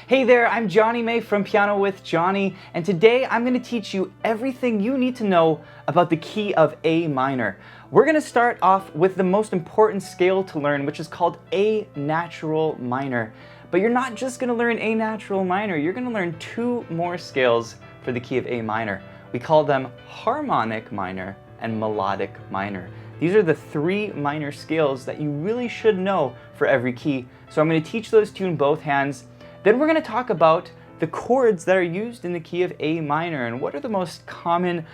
Hey there, I'm Jonny May from Piano with Jonny, and today I'm going to teach you everything you need to know about the key of A minor. We're going to start off with the most important scale to learn, which is called A natural minor. But you're not just going to learn A natural minor, you're going to learn two more scales for the key of A minor. We call them harmonic minor and melodic minor. These are the three minor scales that you really should know for every key. So I'm going to teach those two in both hands. Then we're going to talk about the chords that are used in the key of A minor and what are the most common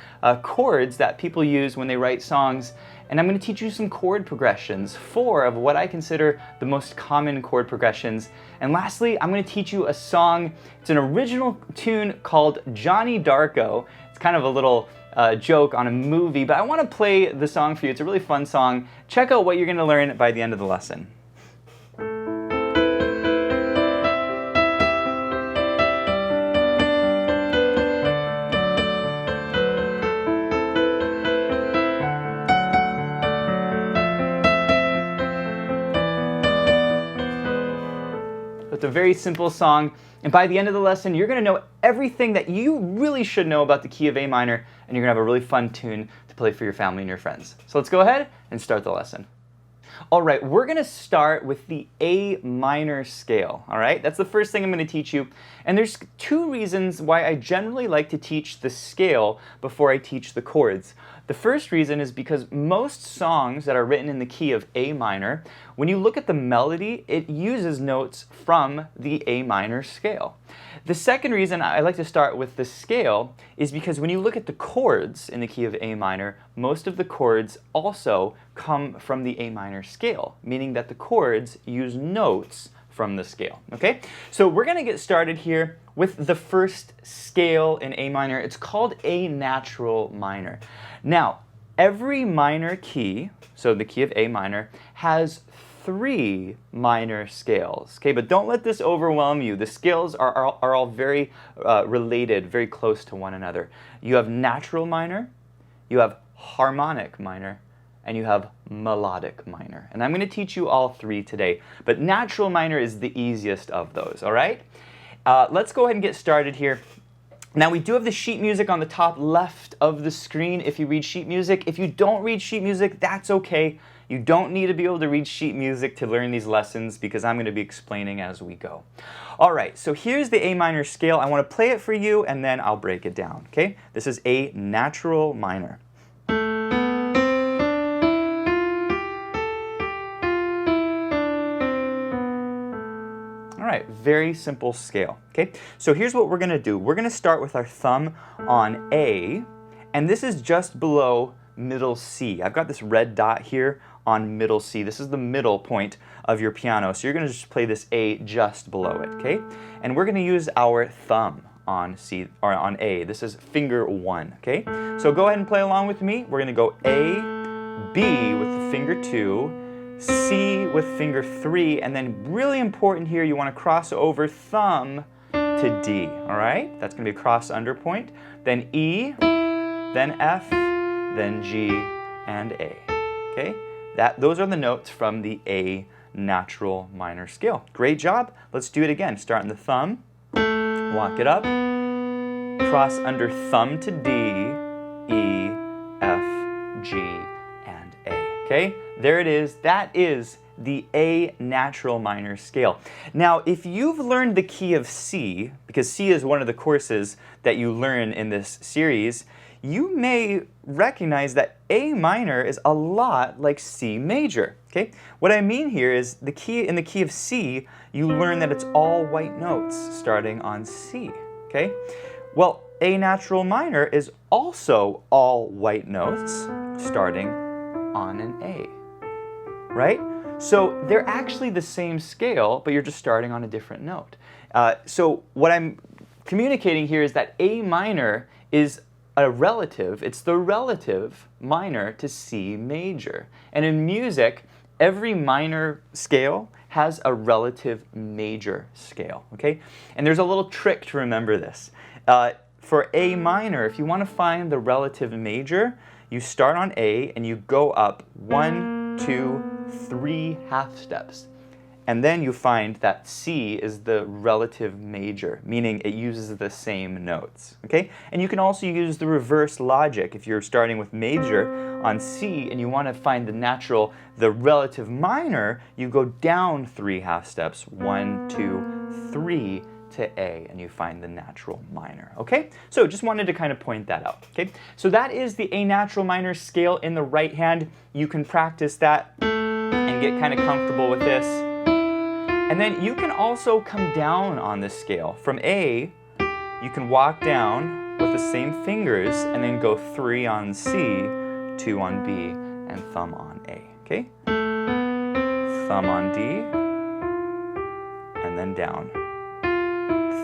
chords that people use when they write songs. And I'm going to teach you some chord progressions, 4 of what I consider the most common chord progressions. And lastly, I'm going to teach you a song. It's an original tune called Johnny Darko. It's kind of a little joke on a movie, but I want to play the song for you. It's a really fun song. Check out what you're going to learn by the end of the lesson. It's a very simple song, and by the end of the lesson, you're going to know everything that you really should know about the key of A minor, and you're going to have a really fun tune to play for your family and your friends. So let's go ahead and start the lesson. All right, we're going to start with the A minor scale, all right? That's the first thing I'm going to teach you, and there's 2 reasons why I generally like to teach the scale before I teach the chords. The first reason is because most songs that are written in the key of A minor, when you look at the melody, it uses notes from the A minor scale. The second reason I like to start with the scale is because when you look at the chords in the key of A minor, most of the chords also come from the A minor scale, meaning that the chords use notes from the scale, okay? So we're going to get started here with the first scale in A minor. It's called A natural minor. Now, every minor key, so the key of A minor, has 3 minor scales, okay? But don't let this overwhelm you. The scales are all very related, very close to one another. You have natural minor, you have harmonic minor, and you have melodic minor. And I'm going to teach you all 3 today, but natural minor is the easiest of those, all right? Let's go ahead and get started here. Now we do have the sheet music on the top left of the screen if you read sheet music. If you don't read sheet music, that's okay. You don't need to be able to read sheet music to learn these lessons because I'm going to be explaining as we go. All right, so here's the A minor scale. I want to play it for you and then I'll break it down, okay? This is A natural minor. All right, very simple scale, okay? So here's what we're going to do. We're going to start with our thumb on A, and this is just below middle C. I've got this red dot here on middle C. This is the middle point of your piano, so you're going to just play this A just below it, okay? And we're going to use our thumb on C, or on A. This is finger 1, okay? So go ahead and play along with me. We're going to go A, B with the finger 2, C with finger 3, and then really important here, you want to cross over thumb to D, all right? That's going to be a cross under point. Then E, then F, then G, and A, okay? Those are the notes from the A natural minor scale. Great job. Let's do it again. Start on the thumb, walk it up, cross under thumb to D, E, F, G, and A, okay? There it is. That is the A natural minor scale. Now, if you've learned the key of C, because C is one of the courses that you learn in this series, you may recognize that A minor is a lot like C major, okay? What I mean here is in the key of C, you learn that it's all white notes starting on C, okay? Well, A natural minor is also all white notes starting on an A. Right? So they're actually the same scale, but you're just starting on a different note. So what I'm communicating here is that A minor is a relative, it's the relative minor to C major. And in music, every minor scale has a relative major scale, okay? And there's a little trick to remember this. For A minor, if you want to find the relative major, you start on A and you go up 1, 2, 3 half steps. And then you find that C is the relative major, meaning it uses the same notes, okay? And you can also use the reverse logic. If you're starting with major on C and you want to find the relative minor, you go down 3 half steps, 1, 2, 3 to A, and you find the natural minor, okay? So just wanted to kind of point that out, okay? So that is the A natural minor scale in the right hand. You can practice that and get kind of comfortable with this. And then you can also come down on this scale. From A, you can walk down with the same fingers and then go 3 on C, 2 on B, and thumb on A, okay? Thumb on D, and then down.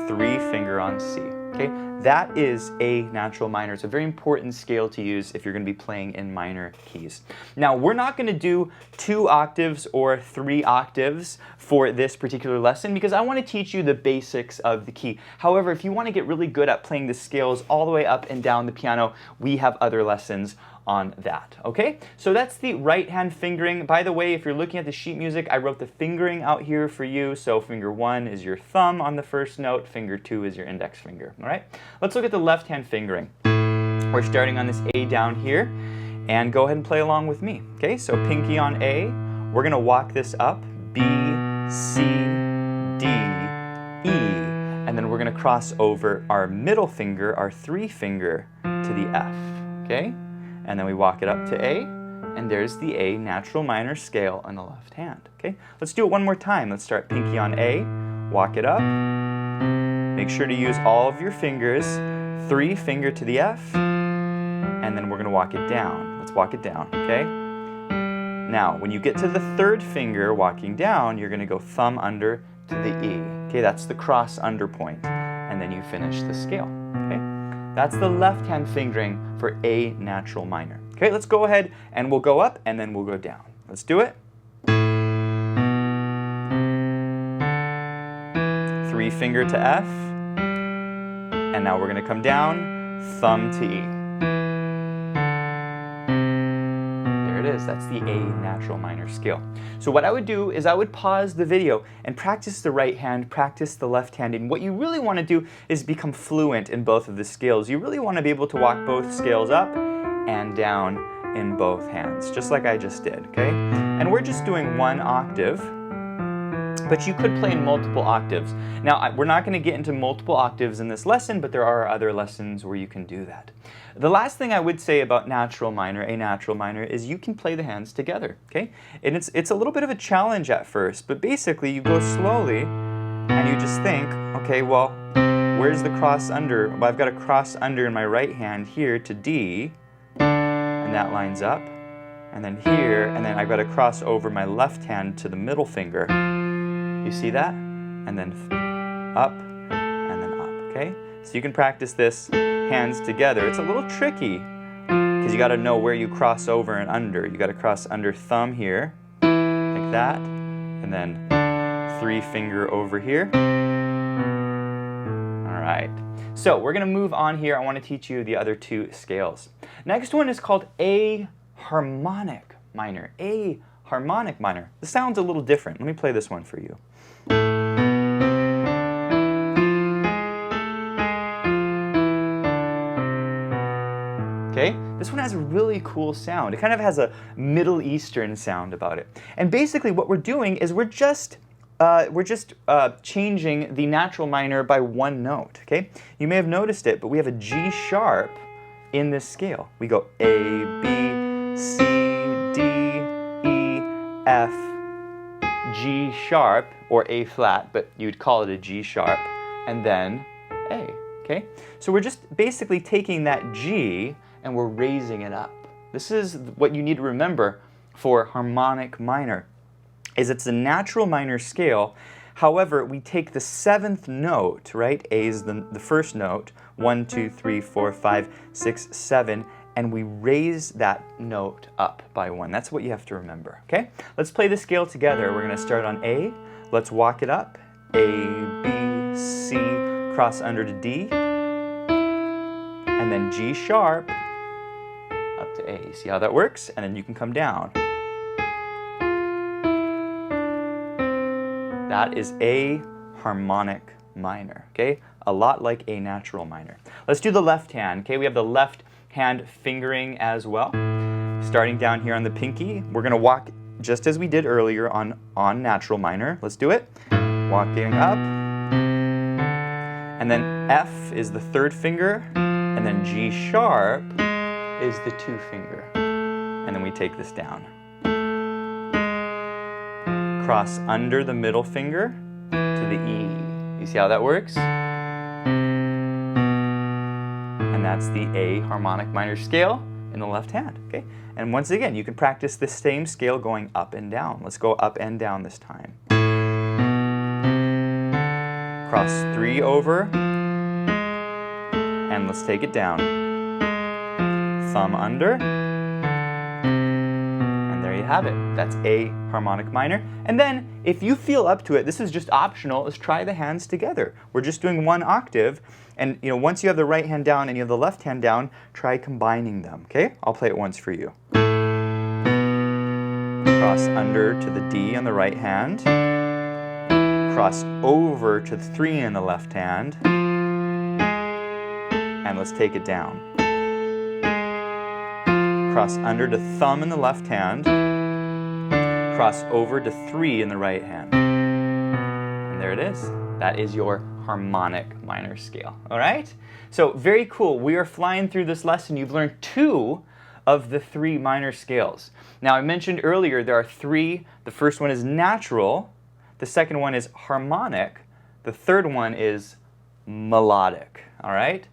3 finger on C, okay? That is A natural minor. It's a very important scale to use if you're going to be playing in minor keys. Now, we're not going to do 2 octaves or 3 octaves for this particular lesson because I want to teach you the basics of the key. However, if you want to get really good at playing the scales all the way up and down the piano, we have other lessons on that, okay? So that's the right hand fingering. By the way, if you're looking at the sheet music, I wrote the fingering out here for you. So finger 1 is your thumb on the first note, finger 2 is your index finger, all right? Let's look at the left hand fingering. We're starting on this A down here, and go ahead and play along with me, okay? So pinky on A, we're gonna walk this up, B, C, D, E, and then we're gonna cross over our middle finger, our 3 finger, to the F, okay? And then we walk it up to A, and there's the A natural minor scale on the left hand, okay? Let's do it one more time. Let's start pinky on A, walk it up. Make sure to use all of your fingers, 3 finger to the F, and then we're gonna walk it down. Let's walk it down, okay? Now, when you get to the 3rd finger walking down, you're gonna go thumb under to the E, okay? That's the cross under point, and then you finish the scale, okay? That's the left hand fingering for A natural minor. Okay, let's go ahead and we'll go up and then we'll go down. Let's do it. 3 finger to F. And now we're going to come down, thumb to E. There it is. That's the A natural minor scale. So what I would do is I would pause the video and practice the right hand, practice the left hand. And what you really want to do is become fluent in both of the scales. You really want to be able to walk both scales up and down in both hands, just like I just did, okay? And we're just doing 1 octave, but you could play in multiple octaves. Now, we're not going to get into multiple octaves in this lesson, but there are other lessons where you can do that. The last thing I would say about natural minor, A natural minor, is you can play the hands together, okay? And it's a little bit of a challenge at first, but basically you go slowly and you just think, okay, well, where's the cross under? Well, I've got a cross under in my right hand here to D, and that lines up. And then here, and then I've got to cross over my left hand to the middle finger. You see that? And then up, and then up, okay? So you can practice this hands together. It's a little tricky because you got to know where you cross over and under. You got to cross under thumb here, like that, and then 3 finger over here. All right. So we're going to move on here. I want to teach you the other 2 scales. Next one is called A harmonic minor. A harmonic minor. The sound's a little different. Let me play this one for you. Okay, this one has a really cool sound. It kind of has a Middle Eastern sound about it. And basically what we're doing is we're just changing the natural minor by 1 note, okay? You may have noticed it, but we have a G sharp in this scale. We go A, B, C, D, E, F, G sharp, or A flat, but you'd call it a G sharp, and then A, okay? So we're just basically taking that G and we're raising it up. This is what you need to remember for harmonic minor, is it's a natural minor scale. However, we take the 7th note, right? A is the first note, 1, 2, 3, 4, 5, 6, 7, and we raise that note up by 1. That's what you have to remember, okay? Let's play the scale together. We're gonna start on A. Let's walk it up. A, B, C, cross under to D, and then G sharp, up to A. See how that works? And then you can come down. That is A harmonic minor, okay? A lot like A natural minor. Let's do the left hand, okay? We have the left hand fingering as well. Starting down here on the pinky, we're gonna walk just as we did earlier on natural minor. Let's do it. Walking up. And then F is the third finger, and then G sharp is the two finger. And then we take this down. Cross under the middle finger to the E. You see how that works? And that's the A harmonic minor scale in the left hand, okay? And once again, you can practice the same scale going up and down. Let's go up and down this time. Cross 3 over, and let's take it down. Thumb under, and there you have it. That's A harmonic minor. And then, if you feel up to it, this is just optional, let's try the hands together. We're just doing one octave, and once you have the right hand down and you have the left hand down, try combining them, okay? I'll play it once for you. Cross under to the D on the right hand. Cross over to the 3 in the left hand. And let's take it down. Cross under to thumb in the left hand. Cross over to 3 in the right hand. And there it is. That is your harmonic minor scale, all right? So very cool. We are flying through this lesson. You've learned 2 of the 3 minor scales. Now I mentioned earlier there are 3. The first one is natural. The second one is harmonic. The third one is melodic, all right?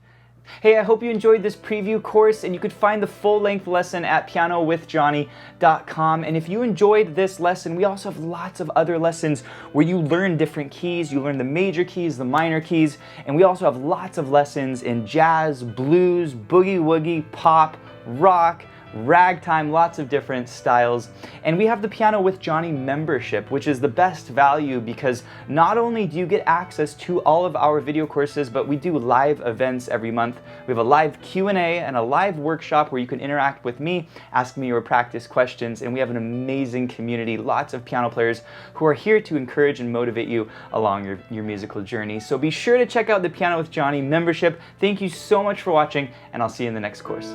Hey, I hope you enjoyed this preview course, and you could find the full-length lesson at pianowithjonny.com. And if you enjoyed this lesson, we also have lots of other lessons where you learn different keys. You learn the major keys, the minor keys, and we also have lots of lessons in jazz, blues, boogie-woogie, pop, rock, ragtime, lots of different styles. And we have the Piano with Jonny membership, which is the best value because not only do you get access to all of our video courses, but we do live events every month. We have a live Q&A and a live workshop where you can interact with me, ask me your practice questions, and we have an amazing community, lots of piano players who are here to encourage and motivate you along your musical journey. So be sure to check out the Piano with Jonny membership. Thank you so much for watching, and I'll see you in the next course.